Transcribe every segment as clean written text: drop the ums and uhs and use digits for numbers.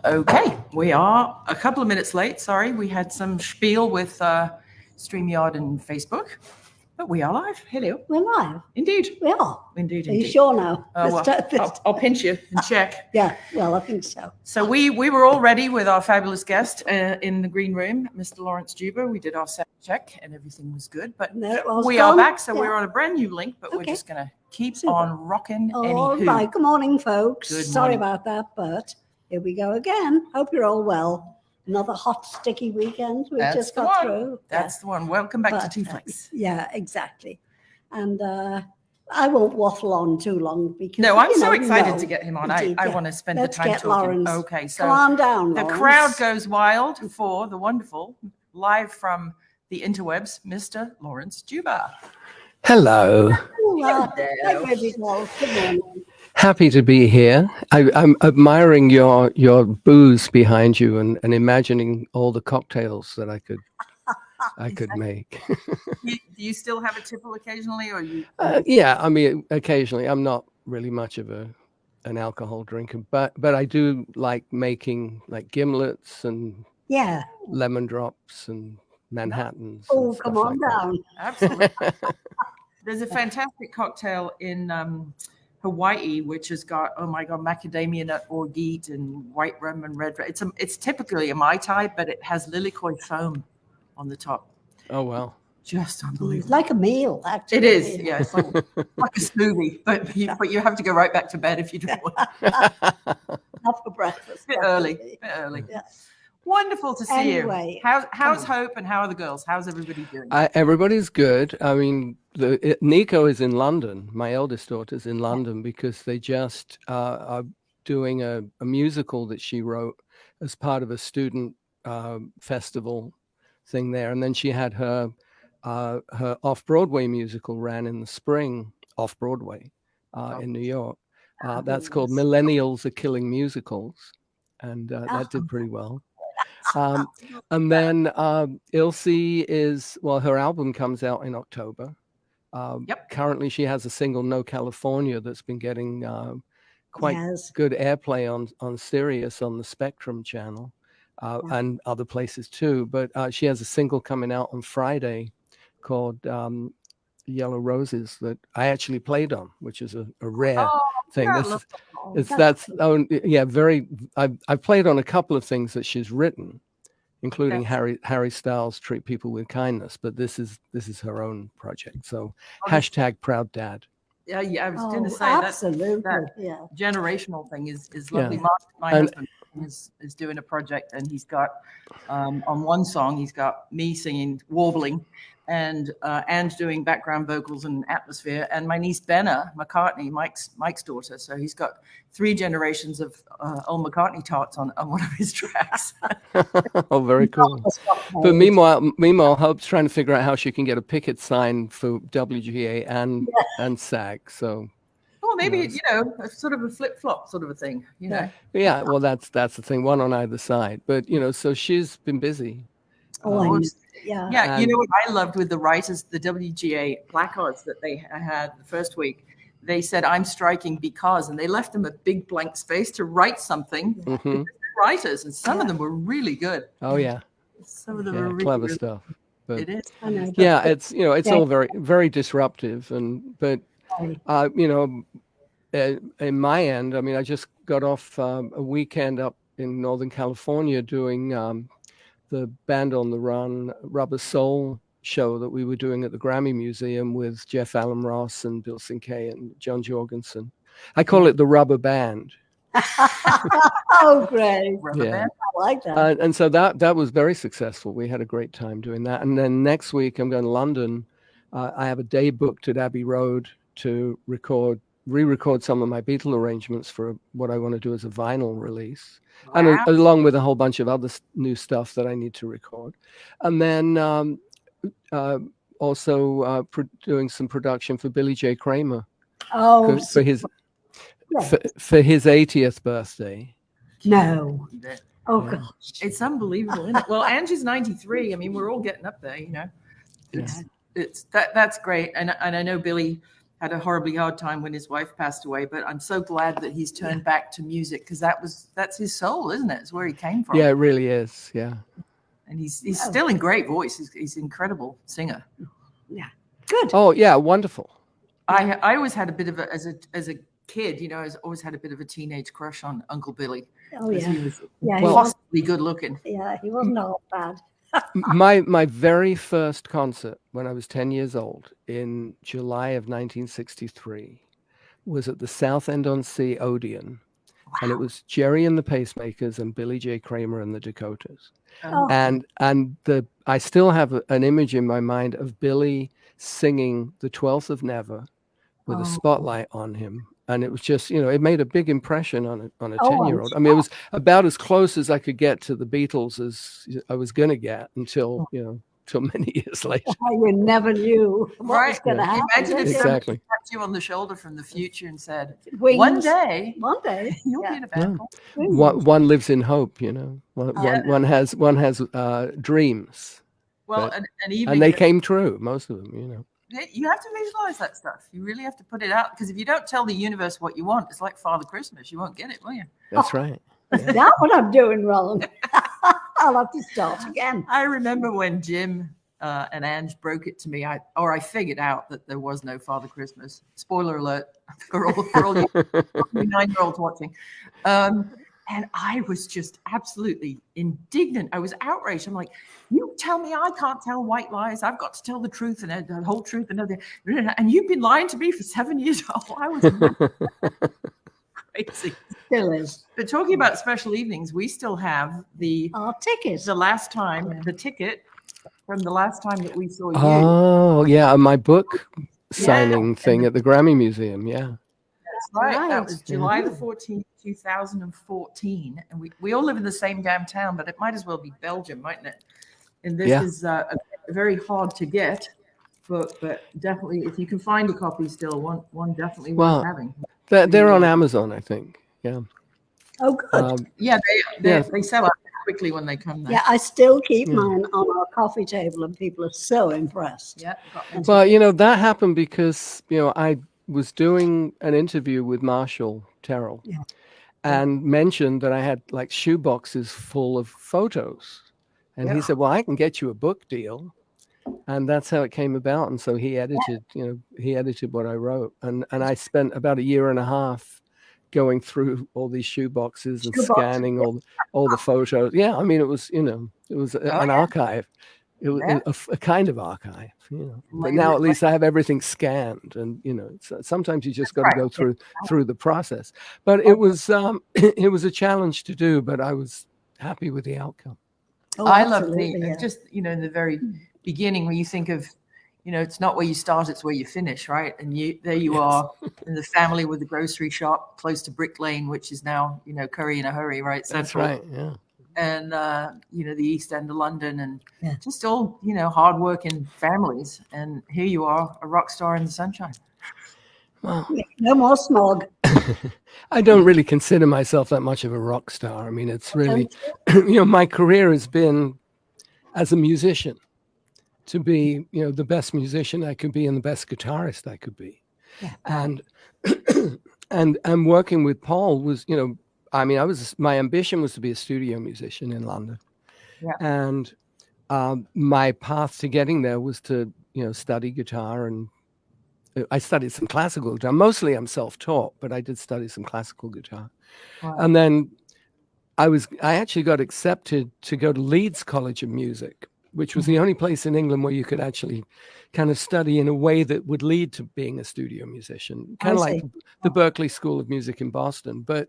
Okay, we are a couple of minutes late. Sorry, we had some spiel with StreamYard and Facebook, but we are live. Hello. We're live. Indeed. We are. Indeed. Are you sure now? I'll pinch you and check. Yeah, well, I think so. So we were all ready with our fabulous guest in the green room, Mr. Laurence Juber. We did our sound check and everything was good, but we are back. So we're on a brand new link, but we're just going to keep on rocking. All right. Good morning, folks. Good Sorry morning. about that, but here we go again. Hope you're all well. Another hot, sticky weekend we've just got through. That's the one. Welcome back to TeaFlix. Yeah, exactly. And I won't waffle on too long because no, I'm so excited to get him on. I want to spend the time talking. Laurence. Okay, so calm down. The crowd goes wild for the wonderful, live from the interwebs, Mr. Laurence Juber. Hello. Hello. Good morning. Happy to be here. I'm admiring your booze behind you and imagining all the cocktails that I could make. Do you still have a tipple occasionally, or you? Yeah, I mean, occasionally. I'm not really much of an alcohol drinker, but I do like making like gimlets and lemon drops and Manhattans. Oh, come on down! Absolutely. There's a fantastic cocktail in Hawaii, which has got, oh my God, macadamia nut orgeat and white rum and red. It's typically a Mai Tai, but it has lilikoi foam on the top. Oh, wow. Just unbelievable. It's like a meal, actually. It is, yeah. It's like a smoothie, but you have to go right back to bed if you don't want Not for breakfast. bit early. Yeah. Wonderful to see you. How's Hope and how are the girls? How's everybody doing? Everybody's good. I mean, Nico is in London. My eldest daughter's in London because they just are doing a musical that she wrote as part of a student festival thing there. And then she had her off-Broadway musical ran in the spring off-Broadway in New York. That's called Millennials Are Killing Musicals. And that did pretty well. And then Ilse her album comes out in October. Currently, she has a single, No California, that's been getting quite good airplay on Sirius on the Spectrum channel and other places too. But she has a single coming out on Friday called Yellow Roses that I actually played on, which is a rare thing. I've played on a couple of things that she's written, including Harry Styles' Treat People with Kindness, but this is her own project. So #proud dad. Yeah, I was going to say that generational thing is lovely. My husband is doing a project, and he's got on one song he's got me singing, warbling, and doing background vocals and atmosphere, and my niece Benna McCartney, Mike's daughter. So he's got 3 generations of old McCartney tarts on one of his tracks. Oh, very cool. But meanwhile, Hope's trying to figure out how she can get a picket sign for WGA and SAG. So. Well, maybe a sort of a flip-flop sort of a thing. Yeah. Well, that's the thing. One on either side. But so she's been busy. Yeah. You know what I loved with the writers, the WGA placards that they had the first week, they said, "I'm striking because," and they left them a big blank space to write something. Mm-hmm. Writers, and some of them were really good. Oh yeah. Some of them were really clever good stuff. But it is. It's all very, very disruptive, but in my end, I mean, I just got off a weekend up in Northern California doing the Band on the Run Rubber Soul show that we were doing at the Grammy Museum with Jeff Allen Ross and Bill Cinquet and John Jorgensen. I call it the Rubber Band. Oh, great. Yeah. I like that. And so that was very successful. We had a great time doing that. And then next week I'm going to London. I have a day booked at Abbey Road to re-record some of my Beatle arrangements for what I want to do as a vinyl release. Wow. And along with a whole bunch of other new stuff that I need to record. And then also doing some production for Billy J. Kramer for his 80th birthday. No. Oh, gosh. It's unbelievable, isn't it? Well, Angie's 93. I mean, we're all getting up there, That's great. And I know Billy had a horribly hard time when his wife passed away, but I'm so glad that he's turned back to music, because that's his soul, isn't it? It's where he came from. Yeah, it really is. Yeah. And he's still in great voice. He's an incredible singer. Yeah. Good. Oh, yeah, wonderful. I always had a bit of as a kid, I always had a bit of a teenage crush on Uncle Billy. Oh yeah. He was Yeah, possibly good looking. Yeah, he wasn't all bad. My very first concert when I was 10 years old in July of 1963 was at the Southend-on-Sea Odeon. Wow. And it was Jerry and the Pacemakers and Billy J. Kramer and the Dakotas. Oh. And I still have an image in my mind of Billy singing The 12th of Never with a spotlight on him. And it was just, it made a big impression on a 10-year-old. I mean, it was about as close as I could get to the Beatles as I was going to get till many years later. You never knew what was going to happen. Imagine if exactly. somebody tapped you on the shoulder from the future and said, Wings. one day you'll be in a band. One lives in hope, One has dreams. Well, and they came true, most of them, You have to visualize that stuff. You really have to put it out, because if you don't tell the universe what you want, it's like Father Christmas. You won't get it, will you? That's right. Yeah. That's what I'm doing wrong. I'll have to start again. I remember when Jim and Ange broke it to me, I figured out that there was no Father Christmas. Spoiler alert for all you 9-year-olds watching. And I was just absolutely indignant. I was outraged. I'm like, you tell me I can't tell white lies. I've got to tell the truth and the whole truth and everything. And you've been lying to me for 7 years. Oh, I was crazy. Still is. But talking about special evenings, we still have our tickets. The ticket from the last time that we saw you. Oh, yeah, my book signing thing at the Grammy Museum. Yeah. That's right. That was July the 14th, 2014. And we all live in the same damn town, but it might as well be Belgium, mightn't it? And this is very hard to get, but definitely, if you can find a copy still, one definitely worth having. They're on Amazon, I think. Yeah. Oh, good. They sell out quickly when they come there. Yeah, I still keep mine on our coffee table, and people are so impressed. Yeah. Well, that happened because, I was doing an interview with Marshall Terrell and mentioned that I had like shoeboxes full of photos. And he said, well, I can get you a book deal. And that's how it came about. And so he edited, he edited what I wrote. And I spent about 1.5 years going through all these shoeboxes and scanning all the photos. Yeah, I mean, it was, it was an archive. It was a kind of archive, But now at least I have everything scanned, and sometimes you just got to go through the process. But it was it was a challenge to do, but I was happy with the outcome. Oh, I love just in the very beginning, when you think of it's not where you start, it's where you finish, right? And there you are in the family with the grocery shop close to Brick Lane, which is now Curry in a Hurry, right? That's right, yeah. And the East End of London, and just all hardworking families. And here you are, a rock star in the sunshine. Well, no more smog. I don't really consider myself that much of a rock star. I mean, it's really, my career has been as a musician to be, the best musician I could be and the best guitarist I could be. Yeah. And working with Paul was, my ambition was to be a studio musician in London. Yeah. And my path to getting there was to, study guitar, and I studied some classical guitar. Mostly I'm self-taught, but I did study some classical guitar. Wow. And then I actually got accepted to go to Leeds College of Music, which was the only place in England where you could actually kind of study in a way that would lead to being a studio musician, kind of like the Berklee School of Music in Boston. But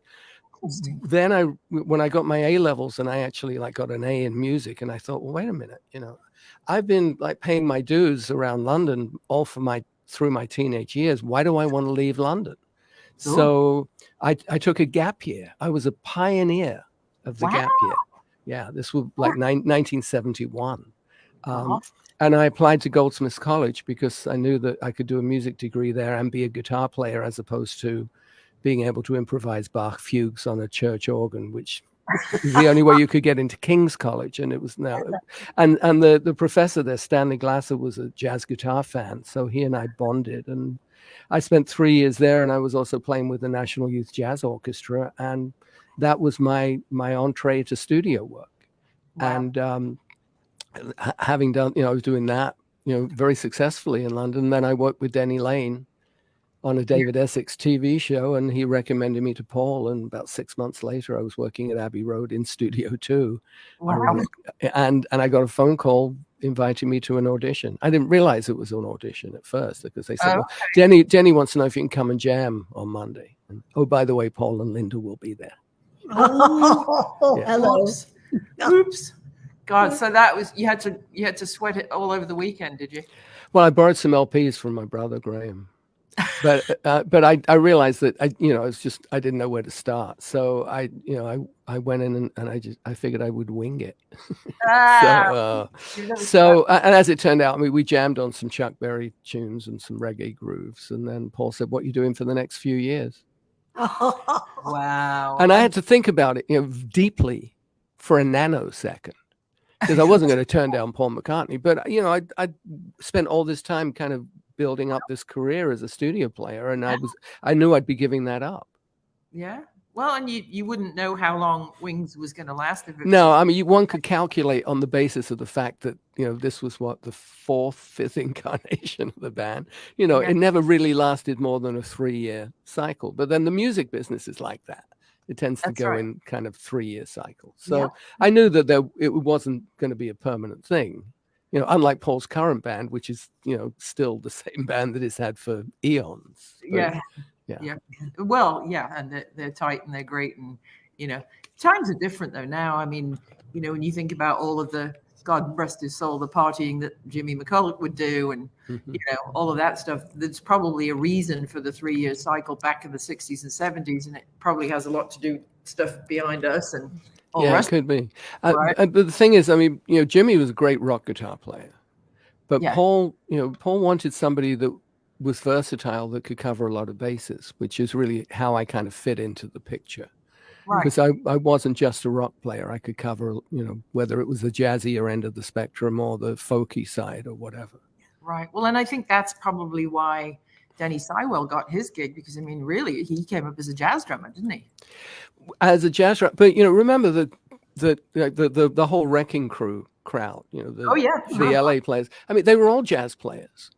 then when I got my A levels, and I actually got an A in music, and I thought, well, wait a minute, I've been paying my dues around London all through my teenage years. Why do I want to leave London? Cool. So I took a gap year. I was a pioneer of the gap year. Yeah, this was 1971. And I applied to Goldsmith College because I knew that I could do a music degree there and be a guitar player, as opposed to being able to improvise Bach fugues on a church organ, which is the only way you could get into King's College. And it was and the professor there, Stanley Glasser, was a jazz guitar fan. So he and I bonded, and I spent 3 years there, and I was also playing with the National Youth Jazz Orchestra, and that was my entree to studio work. Wow. And having done, I was doing that, very successfully in London. Then I worked with Denny Lane on a David Essex TV show, and he recommended me to Paul. And about 6 months later, I was working at Abbey Road in Studio 2. Wow. And I got a phone call inviting me to an audition. I didn't realize it was an audition at first, because they said, well, Denny wants to know if you can come and jam on Monday. And, oh, by the way, Paul and Linda will be there. Oh, yeah. Hello. Oops. Oops. God, so that was, you had to sweat it all over the weekend, did you? Well, I borrowed some LPs from my brother Graham, but I realized that I didn't know where to start. So I went in and I figured I would wing it. So and as it turned out, I mean, we jammed on some Chuck Berry tunes and some reggae grooves, and then Paul said, "What are you doing for the next few years?" Wow. And I had to think about it, deeply for a nanosecond, because I wasn't going to turn down Paul McCartney. But I spent all this time kind of building up this career as a studio player, and I knew I'd be giving that up. Yeah. Well, and you wouldn't know how long Wings was going to last. No, I mean, one could calculate on the basis of the fact that, this was the fifth incarnation of the band. It never really lasted more than a 3-year cycle. But then the music business is like that. It tends to go in kind of 3-year cycles. So I knew that it wasn't going to be a permanent thing. Unlike Paul's current band, which is, still the same band that it's had for eons. But, yeah. Well, yeah, and they're tight and they're great, and times are different though now. I mean, when you think about all of the, God rest his soul, the partying that Jimmy McCulloch would do, and all of that stuff, there's probably a reason for the 3-year cycle back in the 60s and 70s, and it probably has a lot to do with stuff behind us and all the rest. It could be. But the thing is, I mean, Jimmy was a great rock guitar player, but Paul wanted somebody that was versatile, that could cover a lot of bases, which is really how I kind of fit into the picture. Because I wasn't just a rock player. I could cover, whether it was the jazzier end of the spectrum or the folky side or whatever. Right. Well, and I think that's probably why Denny Seiwell got his gig, because, I mean, really, he came up as a jazz drummer, didn't he? As a jazz drummer. But, remember the whole Wrecking Crew crowd, the LA players. I mean, they were all jazz players.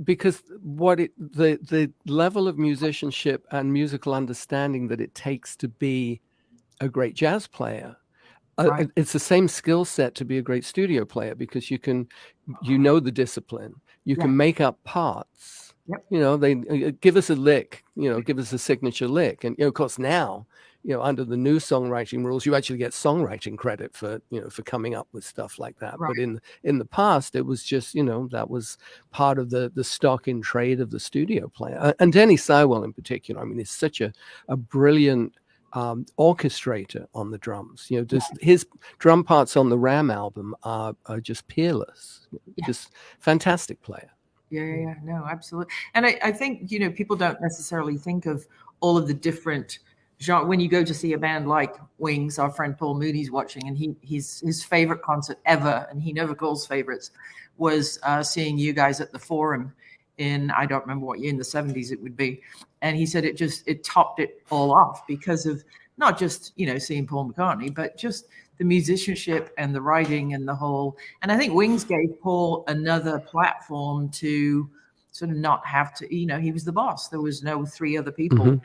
Because the level of musicianship and musical understanding that it takes to be a great jazz player, it's the same skill set to be a great studio player, because you can, the discipline, you can make up parts. They give us a lick, give us a signature lick, and of course now, under the new songwriting rules, you actually get songwriting credit for, for coming up with stuff like that. But in the past, it was just, that was part of the stock in trade of the studio player. And Denny Seiwell in particular, I mean, is such a brilliant orchestrator on the drums. His drum parts on the Ram album are just peerless, just fantastic player. Yeah, no, absolutely. And I think, people don't necessarily think of all of the different genre. When you go to see a band like Wings, our friend Paul Moody's watching, and his favorite concert ever, and he never calls favorites, was seeing you guys at the Forum in, I don't remember what year, in the 70s it would be. And he said it topped it all off, because of not just, seeing Paul McCartney, but just the musicianship and the writing and the whole. And I think Wings gave Paul another platform to sort of not have to, he was the boss. There was no 3 other people.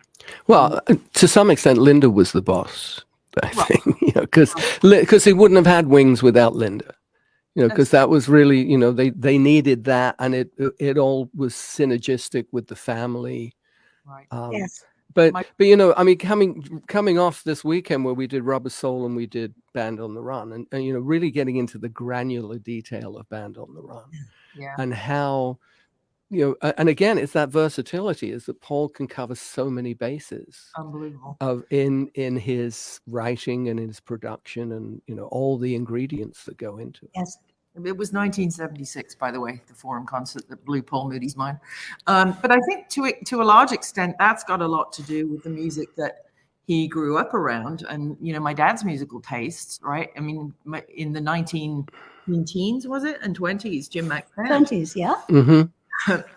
Well, to some extent, Linda was the boss, I think, because he wouldn't have had Wings without Linda, because that was really, they needed that, and it all was synergistic with the family. Right. Yes. But I mean, coming off this weekend where we did Rubber Soul and we did Band on the Run, and really getting into the granular detail of Band on the Run, and how, and again, it's that versatility, is that Paul can cover so many bases. Unbelievable. In his writing and in his production, and all the ingredients that go into it. Yes. It was 1976, by the way, the Forum concert that blew Paul Moody's mind. But I think to a large extent, that's got a lot to do with the music that he grew up around, and my dad's musical tastes, right? I mean, in the 19 teens, was it, and 20s, Jim McCann. 20s, yeah.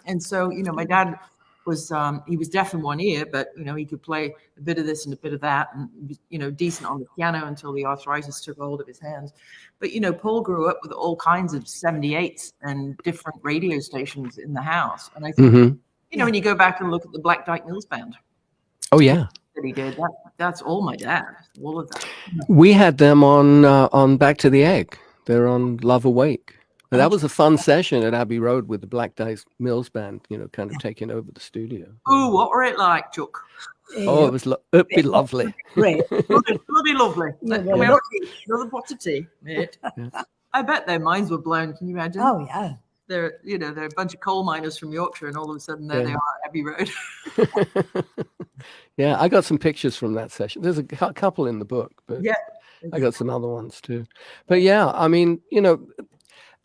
And so, my dad was, he was deaf in one ear, but, he could play a bit of this and a bit of that, and, decent on the piano until the arthritis took hold of his hands. But, Paul grew up with all kinds of 78s and different radio stations in the house. And I think, when you go back and look at the Black Dyke Mills Band. Oh, yeah. That he did, that's all my dad, all of that. We had them on Back to the Egg. They're on Love Awake. And that was a fun session at Abbey Road with the Black Dyke Mills Band, kind of taking over the studio. Oh, what were it like, Chuck? Oh, it'd be lovely. Great. Bloody lovely. Another pot of tea, mate. Yeah. I bet their minds were blown. Can you imagine? Oh, yeah. They're a bunch of coal miners from Yorkshire, and all of a sudden there they are at Abbey Road. Yeah, I got some pictures from that session. There's a couple in the book, but yeah, I got some other ones too. But yeah, I mean,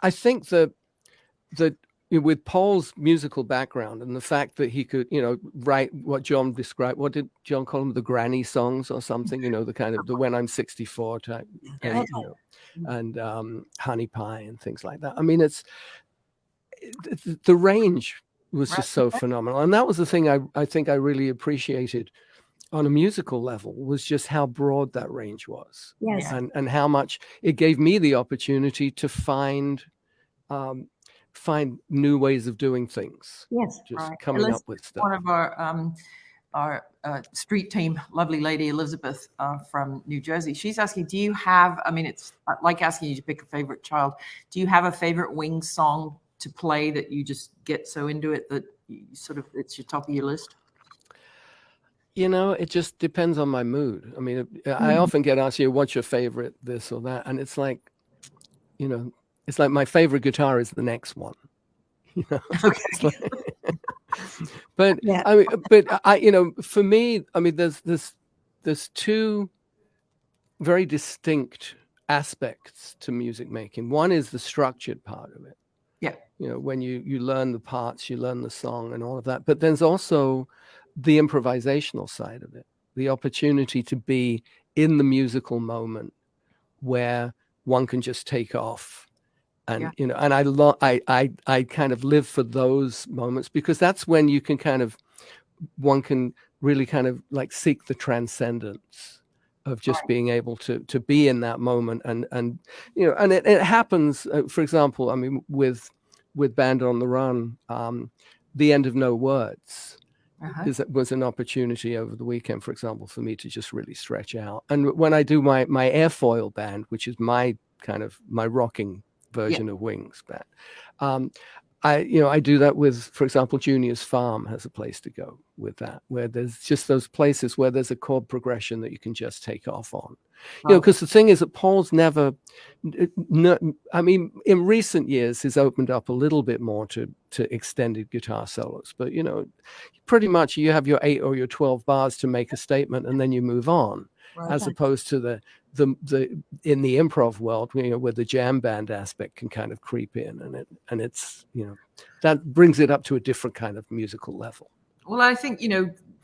I think that with Paul's musical background and the fact that he could, write what John described, what did John call them, the granny songs or something, the kind of the When I'm 64 type, and Honey Pie and things like that. I mean, the range was just so phenomenal. And that was the thing I think I really appreciated on a musical level, was just how broad that range was. Yes. And how much it gave me the opportunity to find new ways of doing things. Yes. Just coming up with stuff. One of our street team, lovely lady Elizabeth from New Jersey, she's asking, do you have, it's like asking you to pick a favorite child. Do you have a favorite Wings song to play that you just get so into it that you it's your top of your list? It just depends on my mood. I mean, I often get asked, what's your favorite this or that? And it's like, it's like my favorite guitar is the next one. Okay. But yeah. For me, there's two very distinct aspects to music making. One is the structured part of it. Yeah. When you learn the parts, you learn the song and all of that. But there's also the improvisational side of it, the opportunity to be in the musical moment where one can just take off. And, and I kind of live for those moments, because that's when you can one can really kind of like seek the transcendence of just being able to be in that moment. And it happens, for example, with Band on the Run, The End of No Words was an opportunity over the weekend, for example, for me to just really stretch out. And when I do my airfoil band, which is my rocking version of Wings band, I do that with, for example, Junior's Farm has a place to go with that, where there's just those places where there's a chord progression that you can just take off on. Because the thing is that Paul's never, in recent years, he's opened up a little bit more to extended guitar solos. But, pretty much you have your 8 or your 12 bars to make a statement, and then you move on, as opposed to the in the improv world, where the jam band aspect can kind of creep in, and it's that brings it up to a different kind of musical level. Well, I think,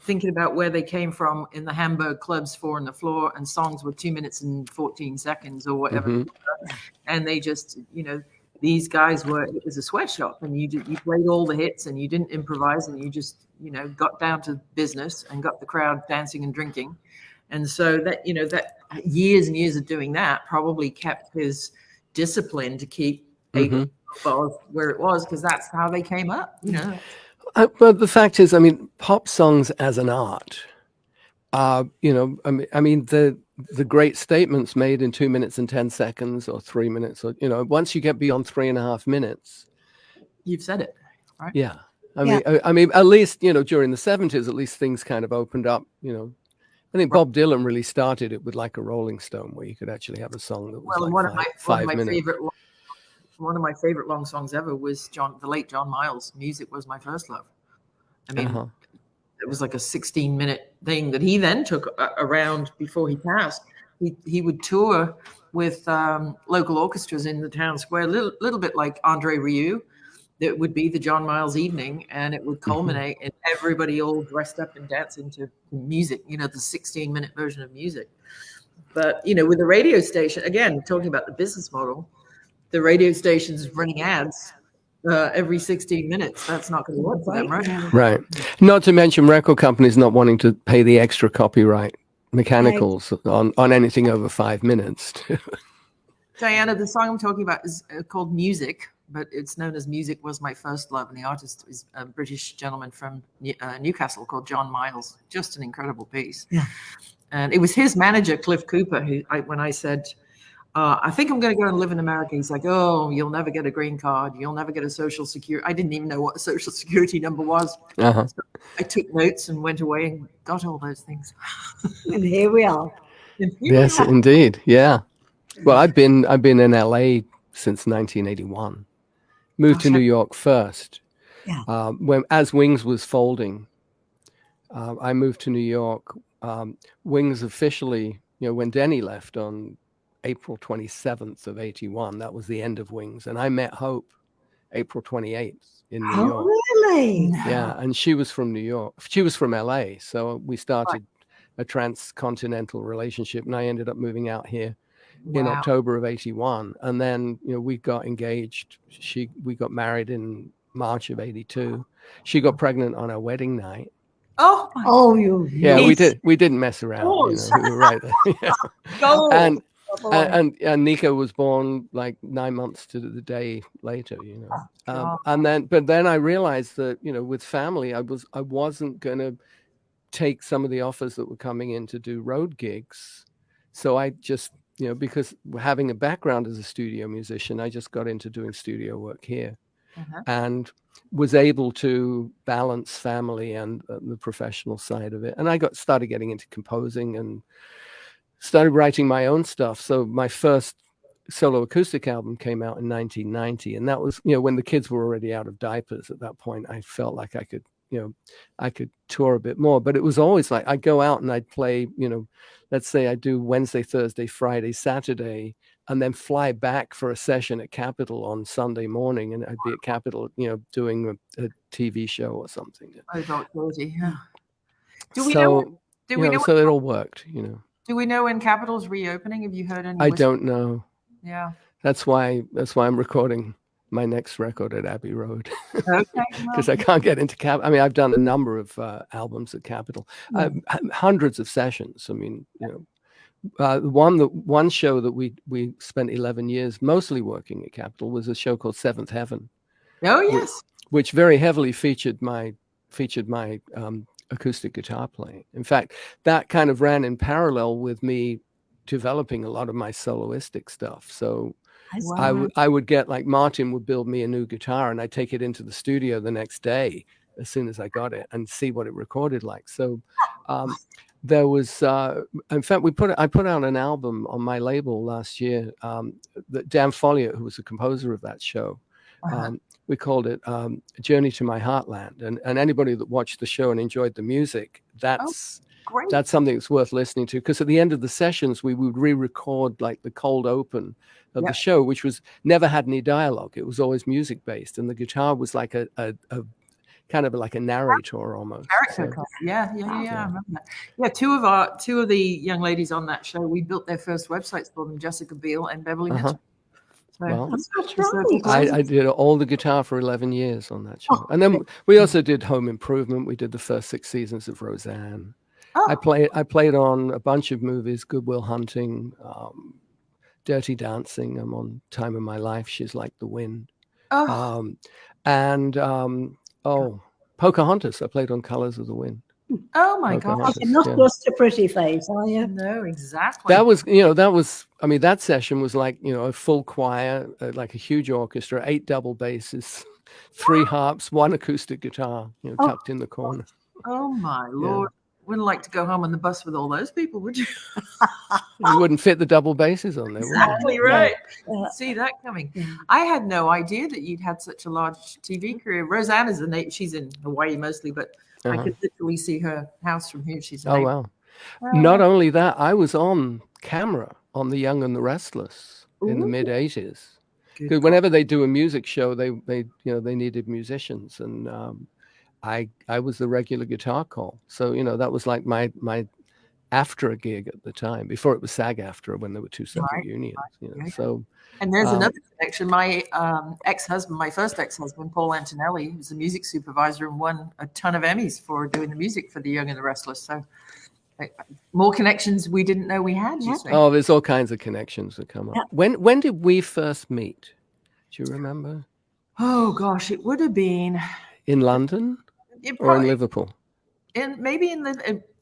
thinking about where they came from in the Hamburg clubs, 4 on the floor, and songs were 2 minutes and 14 seconds or whatever. And they just, these guys it was a sweatshop, and you played all the hits, and you didn't improvise, and you just, got down to business and got the crowd dancing and drinking. And so that, that years and years of doing that probably kept his discipline to keep bars where it was, because that's how they came up, But the fact is, pop songs as an art, the great statements made in 2 minutes and 10 seconds or 3 minutes, or, once you get beyond 3.5 minutes, you've said it, right? Yeah. At least, during the 70s, at least things kind of opened up, I think Bob Dylan really started it with like a Rolling Stone, where you could actually have a song that was five minutes. One of my favorite long songs ever was the late John Miles. Music Was My First Love. It was like a 16-minute thing that he then took around before he passed. He would tour with local orchestras in the town square, a little bit like Andre Rieu. It would be the John Miles evening, and it would culminate in everybody all dressed up and dancing to music, the 16-minute version of music. But, with the radio station, again, talking about the business model, the radio stations running ads, every 16 minutes. That's not going to work for them, right? Right. Not to mention record companies not wanting to pay the extra copyright mechanicals on anything over 5 minutes. Diana, the song I'm talking about is called Music, but it's known as Music Was My First Love, and the artist is a British gentleman from Newcastle called John Miles. Just an incredible piece. Yeah. And it was his manager, Cliff Cooper, who, when I said, I think I'm going to go and live in America, he's like, oh, you'll never get a green card. You'll never get a social security. I didn't even know what a social security number was. So I took notes and went away and got all those things. And here we are. Yes, indeed. Yeah. Well, I've been in LA since 1981. Moved to New York first. Yeah. As Wings was folding, I moved to New York. Wings officially, when Denny left on April 27th of 81, that was the end of Wings. And I met Hope April 28th in New York. Really? Yeah. And she was from New York. She was from LA. So we started a transcontinental relationship, and I ended up moving out here in October of 81. And then, we got engaged. We got married in March of 82. She got pregnant on our wedding night. Yeah, we didn't mess around. We were right there. And Nico was born like 9 months to the day later, but then I realized that, with family, I wasn't going to take some of the offers that were coming in to do road gigs. So I just, because having a background as a studio musician, I just got into doing studio work here and was able to balance family and the professional side of it. And I started getting into composing and started writing my own stuff. So my first solo acoustic album came out in 1990. And that was, when the kids were already out of diapers at that point. I felt like I could tour a bit more, but it was always like I'd go out and I'd play, let's say I do Wednesday, Thursday, Friday, Saturday, and then fly back for a session at Capitol on Sunday morning. And I'd be at Capitol, doing a TV show or something. So it all worked, Do we know when Capitol's reopening? Have you heard any? I don't know. Yeah. That's why I'm recording my next record at Abbey Road. Okay. Because I can't get into I've done a number of albums at Capitol, hundreds of sessions. I mean, one show that we spent 11 years mostly working at Capitol was a show called Seventh Heaven. Oh yes. Which very heavily featured my acoustic guitar playing. In fact, that kind of ran in parallel with me developing a lot of my soloistic stuff. So I would get, like, Martin would build me a new guitar and I'd take it into the studio the next day as soon as I got it and see what it recorded like. So there was, in fact, I put out an album on my label last year that Dan Folliott, who was the composer of that show, we called it Journey to My Heartland. And anybody that watched the show and enjoyed the music, that's something that's worth listening to, because at the end of the sessions, we would re-record like the cold open of the show, which never had any dialogue. It was always music based. And the guitar was like a kind of like a narrator almost. Yeah. I remember that. Yeah, two of the young ladies on that show, we built their first websites for them, Jessica Biel and Beverly Mitchell. Well, I did all the guitar for 11 years on that show. And then we also did Home Improvement. We did the first 6 seasons of Roseanne. I played on a bunch of movies, Good Will Hunting, Dirty Dancing. I'm on Time of My Life, She's Like the Wind. Pocahontas. I played on Colors of the Wind. Oh my God! Not just a pretty face, are you? No, exactly. That was, I mean, that session was like, a full choir, like a huge orchestra, 8 double basses, 3 harps, 1 acoustic guitar, tucked in the corner. Oh my Lord! Wouldn't like to go home on the bus with all those people, would you? You wouldn't fit the double basses on there. Exactly right. See that coming. I had no idea that you'd had such a large TV career. Roseanne is she's in Hawaii mostly, but I could literally see her house from here. She's amazing. Wow. Not only that, I was on camera on The Young and the Restless in the mid 80s. Because whenever they do a music show, they needed musicians, and I was the regular guitar call. So that was like my AFTRA gig at the time, before it was SAG-AFTRA, when there were two separate unions. You know, so. And there's another connection. My ex-husband, my first ex-husband, Paul Antonelli, who's a music supervisor and won a ton of Emmys for doing the music for The Young and the Restless. So more connections we didn't know we had. You see. Oh, there's all kinds of connections that come up. When did we first meet? Do you remember? Oh gosh, it would have been in London or in Liverpool.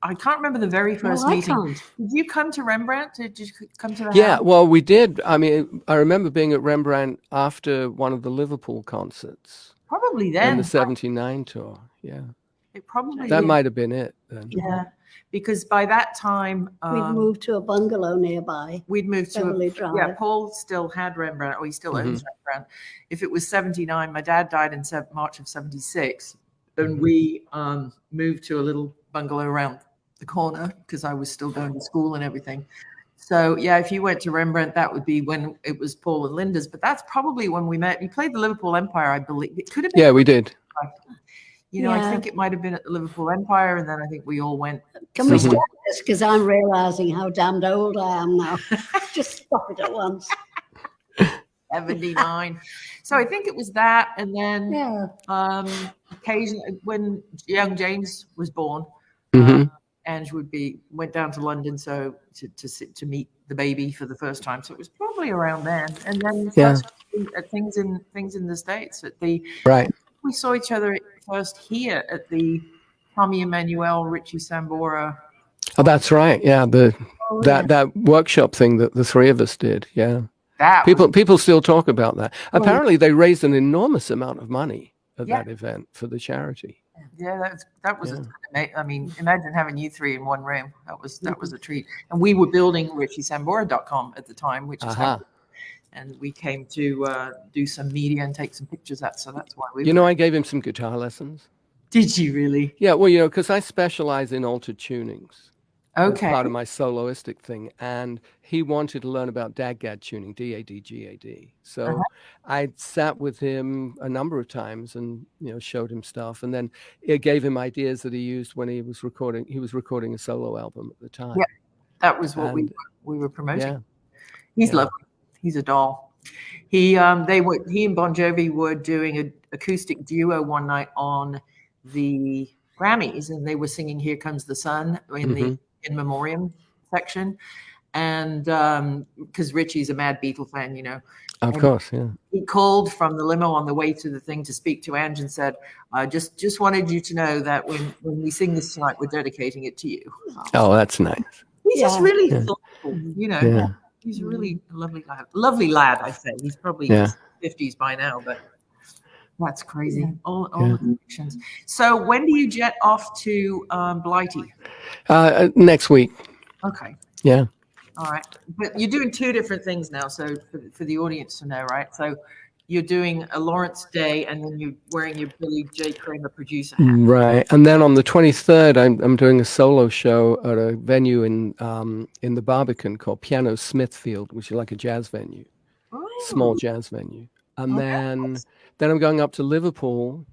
I can't remember the very first meeting. Did you come to Rembrandt? Did you come to the house? Well, we did. I mean, I remember being at Rembrandt after one of the Liverpool concerts. Probably then. In the 79 tour, yeah. It probably that might have been it then. Yeah, because by that time we'd moved to a bungalow nearby. We'd moved to Beverly Drive. Yeah, Paul still had Rembrandt, or he still owns Rembrandt. If it was 79, my dad died in March of 76, and we moved to a little bungalow around the corner because I was still going to school and everything. So yeah, if you went to Rembrandt, that would be when it was Paul and Linda's. But that's probably when we met. You played the Liverpool Empire, I believe. It could have been. Yeah, we did. You know, I think it might have been at the Liverpool Empire, and then I think we all went. Can we stop this? Because I'm realizing how damned old I am now. Just stop it at once. 79. So I think it was that, and then occasionally when young James was born, Ange went down to London to meet the baby for the first time. So it was probably around then, and then at things in the States we saw each other first here at the Tommy Emmanuel, Richie Sambora. Oh, that's right. Yeah, that workshop thing that the three of us did. Yeah, people still talk about that. Apparently, they raised an enormous amount of money at that event for the charity. Yeah, that was. I mean, imagine having you three in one room. That was a treat. And we were building RichieSambora.com at the time, which is how. And we came to do some media and take some pictures. So that's why we. You know, I gave him some guitar lessons. Did you really? Yeah, well, you know, because I specialize in altered tunings. Okay. As part of my soloistic thing, and he wanted to learn about DAG-GAD tuning, D-A-D-G-A-D. So I sat with him a number of times and showed him stuff, and then it gave him ideas that he used when he was recording. He was recording a solo album at the time. Yeah, that was what we were promoting. Yeah. He's lovely. He's a doll. He and Bon Jovi were doing an acoustic duo one night on the Grammys, and they were singing "Here Comes the Sun" in the in memoriam section, and because Richie's a mad Beatle fan, of course, he called from the limo on the way to the thing to speak to Ange and said, just wanted you to know that when we sing this tonight, we're dedicating it to you. Oh, that's nice. He's just really thoughtful, he's a really lovely lad. I say he's probably in his 50s by now, but that's crazy. All the connections. So when do you jet off to Blighty? Next week. Okay. Yeah. All right. But you're doing two different things now, so for the audience to know, right? So you're doing a Laurence Day, and then you're wearing your Billy J. Kramer producer hat. Right. And then on the 23rd, I'm doing a solo show at a venue in the Barbican called Piano Smithfield, which is like a jazz venue, small jazz venue. And then I'm going up to Liverpool,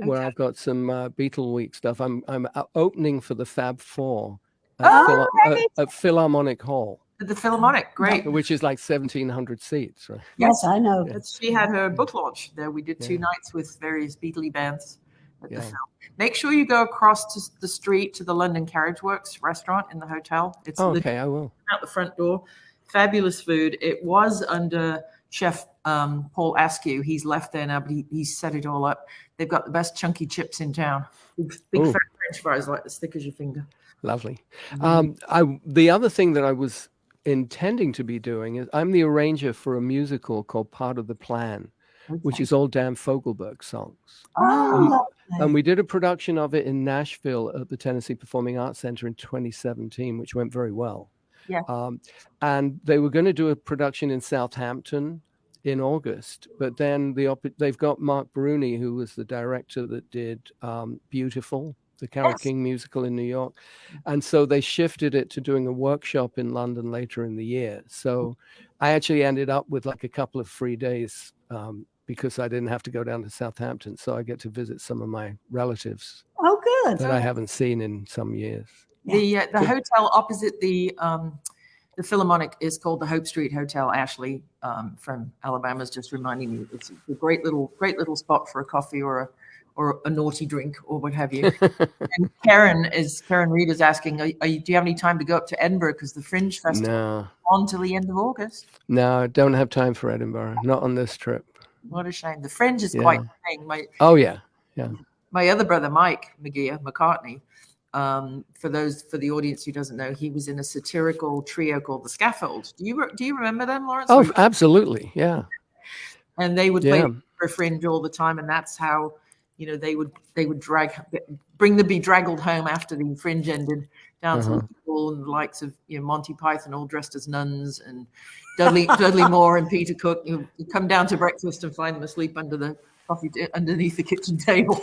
where I've got some Beatle Week stuff. I'm opening for the Fab Four at Philharmonic Hall. The Philharmonic, great. Which is like 1,700 seats, right? Yes, I know. She had her book launch there. We did 2 nights with various Beatle bands at the film. Make sure you go across to the street to the London Carriage Works restaurant in the hotel. It's I will. Out the front door. Fabulous food. It was under Chef Paul Askew. He's left there now, but he's set it all up. They've got the best chunky chips in town. Big fat French fries like as thick as your finger. Lovely. The other thing that I was intending to be doing is I'm the arranger for a musical called Part of the Plan, which is all Dan Fogelberg songs. And we did a production of it in Nashville at the Tennessee Performing Arts Center in 2017, which went very well. Yeah. And they were going to do a production in Southampton in August, but then they've got Mark Bruni, who was the director that did Beautiful, the Carole King musical in New York. And so they shifted it to doing a workshop in London later in the year. So I actually ended up with like a couple of free days because I didn't have to go down to Southampton. So I get to visit some of my relatives. Oh, good. That I haven't seen in some years. The hotel opposite the Philharmonic is called the Hope Street Hotel. Ashley from Alabama is just reminding me it's a great little spot for a coffee or a naughty drink or what have you. And Karen Reed is asking, do you have any time to go up to Edinburgh because the Fringe Festival is on till the end of August? No, I don't have time for Edinburgh. Not on this trip. What a shame. The Fringe is quite the thing. My other brother, Mike McCartney, for the audience who doesn't know, he was in a satirical trio called The Scaffold. Do you remember them, Laurence? Oh, absolutely, yeah. And they would play for Fringe all the time, and that's how they would bring the bedraggled home after the Fringe ended, down to the pool, and the likes of Monty Python all dressed as nuns, and Dudley Moore and Peter Cook. You come down to breakfast and find them asleep underneath the kitchen table.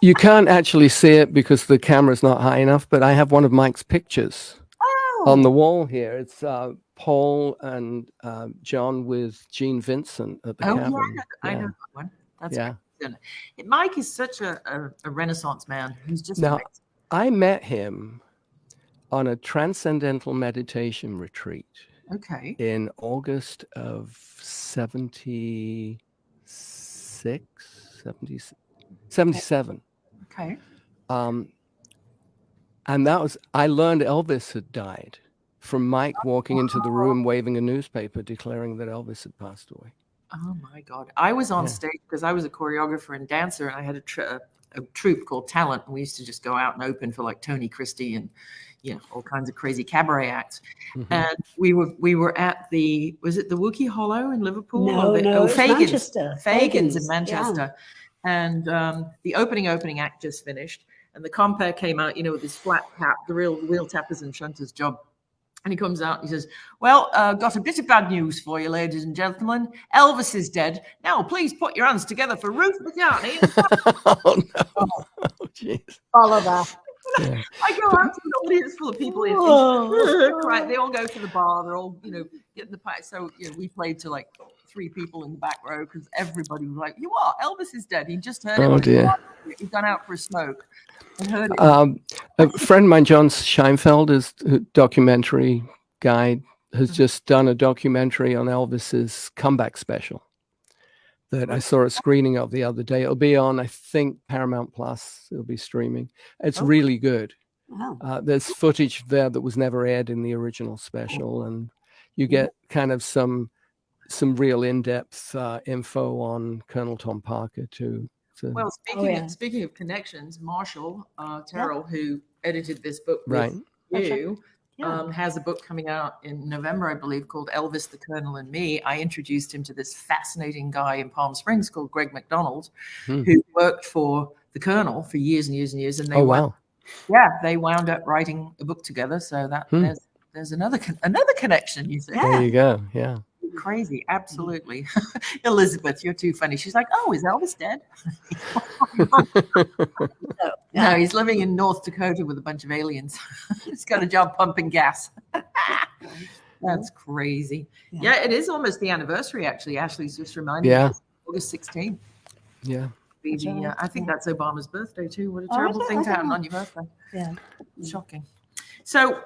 You can't actually see it because the camera's not high enough, but I have one of Mike's pictures on the wall here. It's Paul and John with Gene Vincent at the cabin. I know that one. That's Mike is such a Renaissance man. He's just amazing. I met him on a transcendental meditation retreat. Okay. In August of 77. Okay. And I learned Elvis had died from Mike walking into the room waving a newspaper declaring that Elvis had passed away. Oh my God. I was on stage because I was a choreographer and dancer, and I had a troupe called Talent, and we used to just go out and open for like Tony Christie and all kinds of crazy cabaret acts. And we were at was it the Wookiee Hollow in Liverpool? No, Fagans in Manchester. And the opening act just finished, and the compere came out, with his flat cap, the real wheel tappers and shunters job. And he comes out and he says, well, got a bit of bad news for you, ladies and gentlemen. Elvis is dead. Now, please put your hands together for Ruth McCartney. Oh, no. Oh, jeez. Follow that. Yeah. I go out to an audience full of people cry. They all go to the bar. They're all, getting the pie. So, we played to like 3 people in the back row because everybody was like, Elvis is dead. He just heard it. Oh, dear. He'd gone out for a smoke and heard it. A friend of mine, John Scheinfeld, is a documentary guy, has just done a documentary on Elvis's comeback special that I saw a screening of the other day. It'll be on, I think, Paramount Plus. It'll be streaming. It's really good. Wow. There's footage there that was never aired in the original special, and you get kind of some real in-depth info on Colonel Tom Parker too. So, well, speaking of connections, Marshall Terrell, who edited this book with you, has a book coming out in November, I believe, called Elvis, the Colonel, and Me. I introduced him to this fascinating guy in Palm Springs called Greg McDonald, who worked for the Colonel for years and years and years. And they they wound up writing a book together. So that there's another connection, you see. There you go. Yeah. Crazy, absolutely. Elizabeth, you're too funny. She's like, oh, is Elvis dead? No, he's living in North Dakota with a bunch of aliens. He's got a job pumping gas. That's crazy. Yeah, it is almost the anniversary, actually. Ashley's just reminded me. August 16th. Yeah. I think that's Obama's birthday too. What a terrible thing to happen on your birthday. Yeah. Shocking. So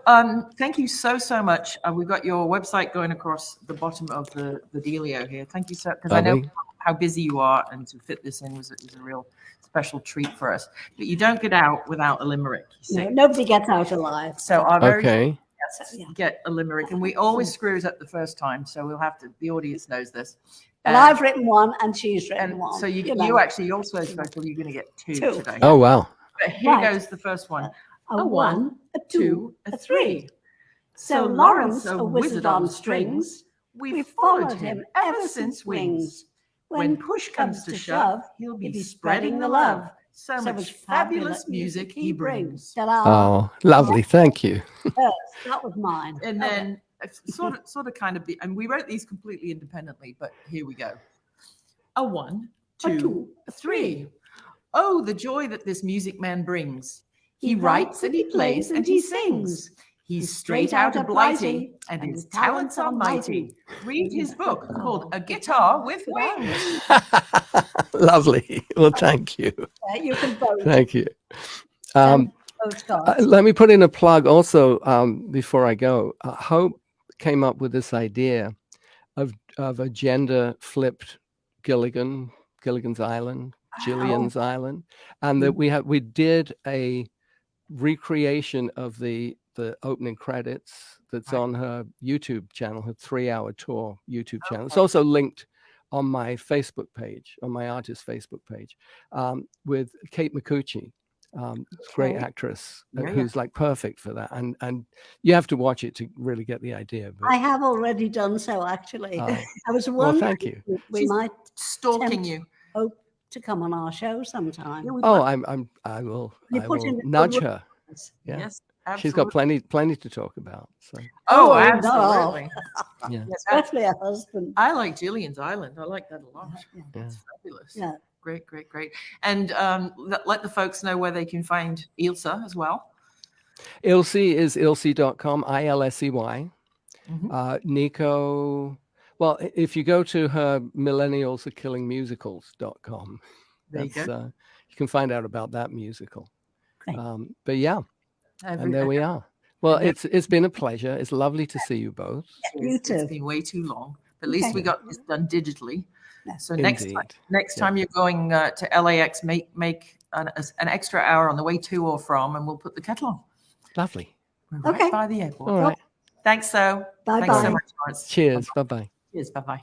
thank you so much. We've got your website going across the bottom of the dealio here. Thank you so, because I know how busy you are, and to fit this in was a real special treat for us. But you don't get out without a limerick. You see. No, nobody gets out alive. So our very guests get a limerick, and we always screw it up the first time. So we'll have to. The audience knows this. Well, I've written one, and she's written one. So you actually, you're so special. You're going to get two today. Oh wow! But here goes the first one. A 1, a 2, a 3. So Laurence, a wizard on strings, we've followed him ever since Wings. When push comes to shove, he'll be spreading the love. So much fabulous music he brings. Oh, lovely! Thank you. Yes, that was mine. And then sort of kind of and we wrote these completely independently, but here we go. A 1, 2, a 3. Oh, the joy that this music man brings. He writes and he plays and he sings. He's straight out of Blighty, and his talents are mighty. Read his book called A Guitar with Wings. Lovely. Well, thank you. You can vote. Thank you. postcards. Let me put in a plug also before I go. Hope came up with this idea of a gender flipped Gilligan's Island, Gillian's Island, and that we did a recreation of the opening credits that's on her YouTube channel, her 3-hour tour YouTube channel. It's also linked on my Facebook page, on my artist Facebook page, with Kate McCucci, great actress who's like perfect for that. And you have to watch it to really get the idea. But, I have already done so, actually. I was well, wondering thank you. we might stalking you. Hope to come on our show sometime. Oh, I will nudge her. Yeah. Yes, absolutely. She's got plenty to talk about. So. Oh, absolutely. Yeah. Especially a husband. I like Gillian's Island. I like that a lot. Yeah. It's fabulous. Yeah. Great. And let the folks know where they can find Ilse as well. Ilse is ilse.com, ILSEY. Nico, well, if you go to her millennialsArekillingmusicals.com, you can find out about that musical. But yeah, and there we are. Well, it's been a pleasure. It's lovely to see you both. You too. It's been way too long. But at least we got this done digitally. So Indeed. next time you're going to LAX, make an extra hour on the way to or from, and we'll put the kettle on. Lovely. Right by the airport. All right. Thanks, so. Bye-bye. Thanks so much, Laurence. Cheers. Bye-bye. Cheers. Bye-bye.